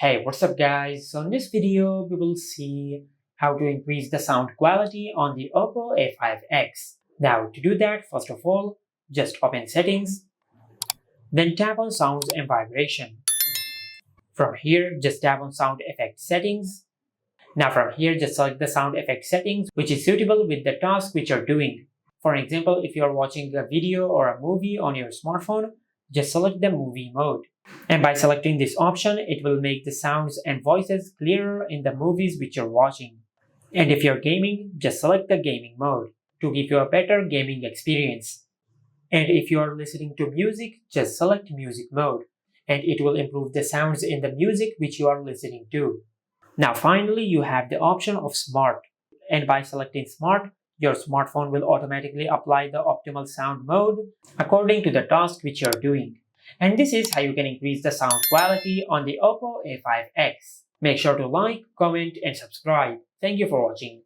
Hey, what's up guys? So in this video, we will see how to increase the sound quality on the Oppo A5x. Now to do that, first of all, just open settings, then tap on sounds and vibration. From here, just tap on sound effect settings. Now from here, just select the sound effect settings which is suitable with the task which you're doing. For example, if you're watching a video or a movie on your smartphone, just select the movie mode. And by selecting this option, it will make the sounds and voices clearer in the movies which you're watching. And if you're gaming, just select the gaming mode to give you a better gaming experience. And if you are listening to music, just select music mode, and it will improve the sounds in the music which you are listening to. Now finally, you have the option of Smart, and by selecting Smart, your smartphone will automatically apply the optimal sound mode according to the task which you're doing. And this is how you can increase the sound quality on the Oppo A5x. Make sure to like, comment and subscribe. Thank you for watching.